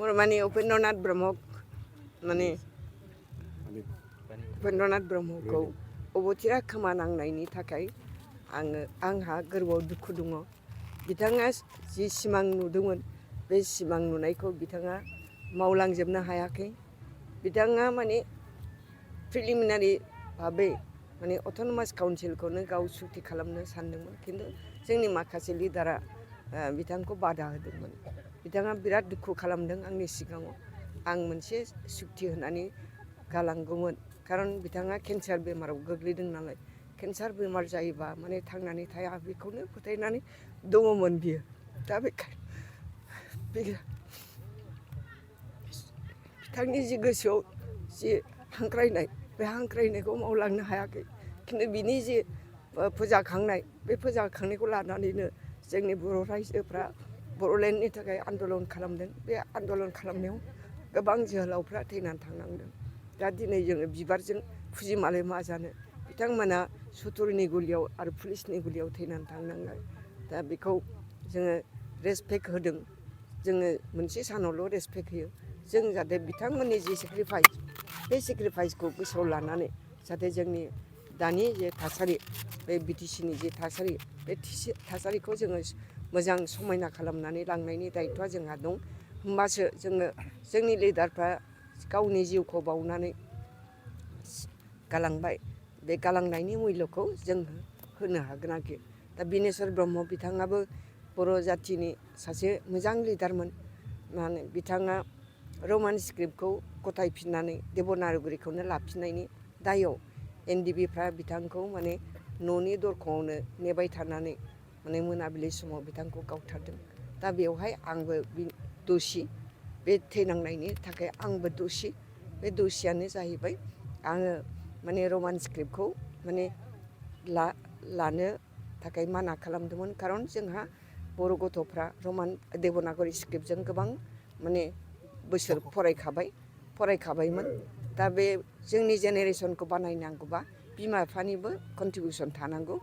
माने उपेन्द्रनाथ ब्रह्म माने उपेन्द्रनाथ ब्रह्मखौ अबथिरा खोमा नांनायनि थाखाय आंहा गोरबोआव दुखु दङ। बिथाङा जि सिमां नुदोंमोन बे सिमां नुनायखौ बिथाङा मावलांजोबनो हायाखै। बिथाङा माने प्रिलिमिनारि भाबै माने अट'नमास काउन्सिलखौनो गाव सुक्ति खालामनो सानदोंमोन, खिन्थु जोंनि माखासे लिडारा बिथांखौ बादा होदोंमोन। बिथाङा बिराद दुखु खालामदों आंनि सिगाङाव। आं मोनसे सुक्ति होनानै गालांगौमोन, खारन बिथाङा केन्सार बेमाराव गोग्लैदों नालाय। केन्सार बेमार जायोबा माने थांनानै थाया बेखौनो फोथायनानै दङमोन बियो। दा बिथांनि जि गोसोआव जि हांख्रायनाय, बे हांख्रायनायखौ मावलांनो हायाखै। खिन्थु बिनि जि फोजाखांनाय, बे फोजाखांनायखौ लानानैनो जोंनि बर' रायजोफ्रा बर'लेण्डनि थाखाय आन्दलन खालामदों। बे आन्दलन खालामनायाव गोबां जोहोलावफ्रा थैनानै थांनांदों। दा दिनै जोङो बिबारजों फुजिमालाय मा जानो, बिथांमोना सुथुरनि गुलियाव आरो पुलिसनि गुलियाव थैनानै थांनांबाय। दा बेखौ जोङो रेसपेक्ट होदों। जोङो मोनसे सानावल' रेसपेक्ट होयो। जों जाहाथे बिथांमोननि जि सेक्रिफाइस, बे सेक्रिफाइसखौ गोसोआव लानानै जाहाथे जोंनि दानि जे थासारि, बे बिटिसिनि जे थासारि, बे थासारिखौ जोङो मोजां समायना खालामनानै लांनायनि दायथ'आ जोंहा दं। होमबासो जोङो जोंनि लिडारफ्रा गावनि जिउखौ बाउनानै गालांबाय, बे गालांनायनि मुल्यखौ जों होनो हागोन आरोखि। दा बिनेस्वर ब्रह्म बिथाङाबो बर' जाथिनि सासे मोजां लिडारमोन। माने बिथाङा रमान स्क्रिप्टखौ गथायफिननानै देबनागरिखौनो लाफिननायनि दायाव एनडिबिफ्रा बिथांखौ माने न'नि दरखंआवनो नेबाय थानानै माने मोनाबिलि समाव बिथांखौ गावथारदों। दा बेवहाय आंबो दसि, बे थैनांनायनि थाखाय आंबो दसि। बे दसियानो जाहैबाय आङो माने रमान स्क्रिप्टखौ माने लानो थाखाय माना खालामदोंमोन। खारन जोंहा बर' गथ'फ्रा देबनागरि स्क्रिप्टजों गोबां माने बोसोर फरायखाबायमोन। दा बे जोंनि जेनेरेसनखौ बानायनांगौबा बिमा बिफानिबो कन्ट्रिबिउसन थानांगौ।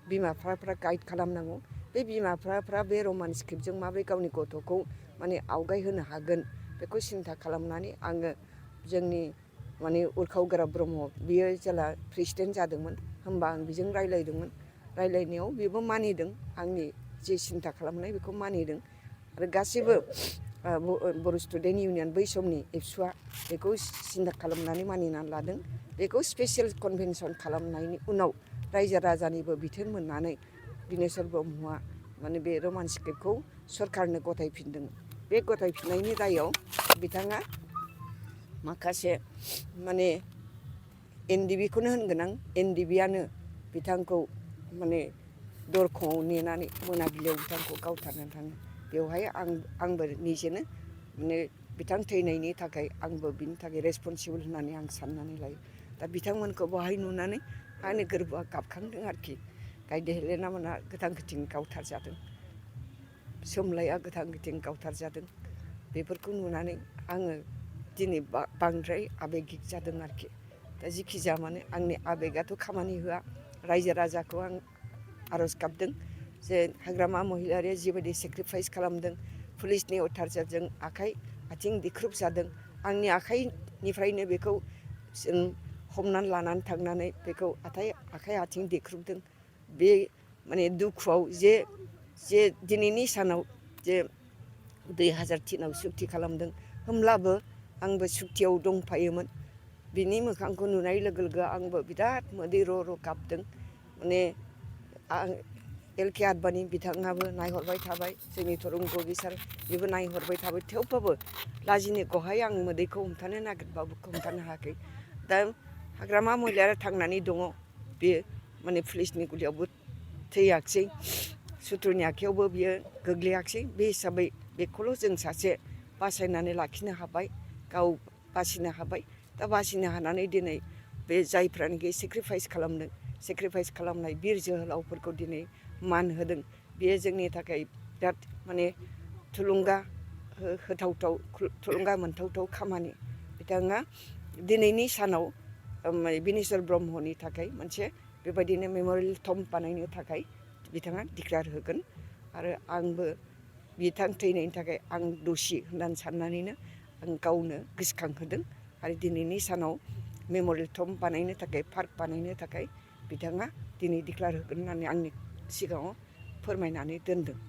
बिमा बिफाफ्रा गाइड खालामनांगौ। बे बिमा बिफाफ्रा बे रमान स्क्रिप्टजों माबोरै गावनि गथ'खौ माने आवगायहोनो हागोन, बेखौ सिन्था खालामनानै आङो जोंनि माने उरखाव गोरा ब्रह्म, बियो जेला प्रेसिडेन्ट जादोंमोन, होमबा आं बेजों रायलायदोंमोन। रायलायनायाव बेबो मानिदों, आंनि जे सिन्था खालामनाय बेखौ मानिदों। आरो गासिबो बर' स्टुडेन्ट इउनियन बै समनि एबसुआ बेखौ सिन्था खालामनानै मानिनानै लादों। बेखौ स्पेसियेल कनभेनसन खालामनायनि उनाव रायजो राजानिबो बिथोन मोननानै बिनेस्वर ब्रह्मआ माने बे रमान स्क्रिप्टखौ सरकारनो गथायफिनदों। बे गथायफिननायनि दायाव बिथाङा माखासे माने एनडिबिखौनो होनगोन आं, एनडिबिआनो बिथांखौ माने दरखंआव नेनानै मोनाबिलियाव बिथांखौ गावथारनानै थाङो। बेवहाय आंबो निजेनो माने बिथां थैनायनि थाखाय आंबो बिनि थाखाय रेसपनसिबोल होननानै आं साननानै लायो। दा बिथांमोनखौ बहाय नुनानै आंनि गोरबोआ गाबखांदों आरोखि। गायदे हेलेना मोनहा गोथां गोथें गावथारजादों, सोमलाया गोथां गोथें गावथारजादों। बेफोरखौ नुनानै आङो दिनै बांद्राय आबेगिक जादों आरोखि। दा जिखि जाया मानो आंनि आबेगाथ' खामानि होआ। रायजो राजाखौ आं आर'ज गाबदों जे हाग्रामा महिलारिया जिबायदि सेक्रिफाइस खालामदों, पुलिसनि अथाचारजों आखाइ आथिं दिख्रुब जादों, आंनि आखाइनिफ्रायनो बेखौ जों हमनानै लानानै थांनानै बेखौ आखाइ आथिं देख्रुबदों। बे माने दुखुआव जे दिनैनि सानाव जे 2003आव सुक्ति खालामदों, होमब्लाबो आंबो सुक्तियाव दंफायोमोन। बिनि मोखांखौ नुनाय लोगो लोगो आंबो बिराद मोदै र' र' गाबदों। माने आं एल.के. आडबाणी बिथाङाबो नायहरबाय थाबाय, जोंनि तरुन सार बेबो नायहरबाय थाबाय। थेवबाबो लाजिनायखौहाय आं मोदैखौ हमथानो नागिरबाबो हमथानो हायाखै। दा हाग्रामा महिलारिया थांनानै दङ, बेयो माने पुलिसनि गुलियावबो थैयाखिसै, सुथुरनि आखायावबो बियो गोग्लैयाखिसै। बे हिसाबै बेखौल' जों सासे बासायनानै लाखिनो हाबाय, गाव बासिनो हाबाय। दा बासिनो हानानै दिनै बे जायफ्रानोखि सेक्रिफाइस खालामदों, सेक्रिफाइस खालामनाय बिर जोहोलावफोरखौ दिनै मान होदों, बेयो जोंनि थाखाय बिराद माने थुलुंगा होथावथाव, थुलुंगा मोनथावथाव खामानि। बिथाङा दिनैनि सानाव बिनेस्वर ब्रह्मनि थाखाय मोनसे बेबायदिनो मेमरियेल टम्ब बानायनो थाखाय बिथाङा डिक्लेयार होगोन। आरो आंबो बिथां थैनायनि थाखाय आं दसि होननानै साननानैनो आं गावनो गोसोखांहोदों आरो दिनैनि सानाव मेम'रियेल टम्ब बानायनो थाखाय पार्क बानायनो थाखाय बिथाङा दिनै डिक्लार होगोन होननानै आंनि सिगाङाव फोरमायनानै दोनदों।